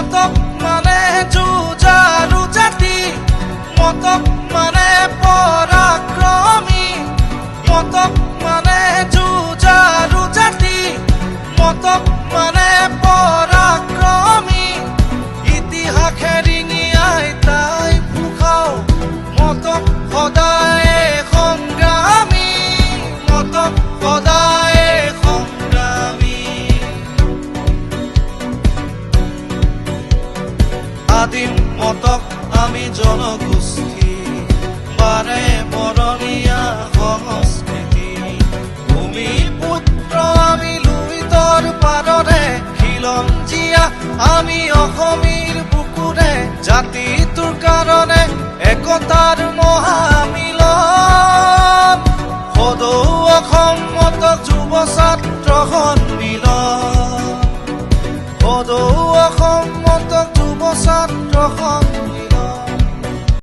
মতক মানে যুঁজাৰু জাতি, মতক মানে পৰাক্ৰমী, মতক মানে যুঁজাৰু জাতি, মতক মানে পৰাক্ৰমী। ইতিহাসে ৰিঙিয়াই তাই ফুকাও, মতক সদায় সংগ্ৰামী, মতক সদায় সংগ্ৰামী। আদিম মতক আমি জনগোষ্ঠী, বাৰে বৰণীয়া সংস্কৃতি। ভূমিপুত্ৰ আমি লুইতৰ পাৰৰে, খিলঞ্জীয়া আমি অসমীৰ বুকুৰে। জাতিটোৰ কাৰণে একতাৰ মহামিলন, সদৌ অসম মতক যুৱ ছাত্ৰ সন্মিলন, সদৌ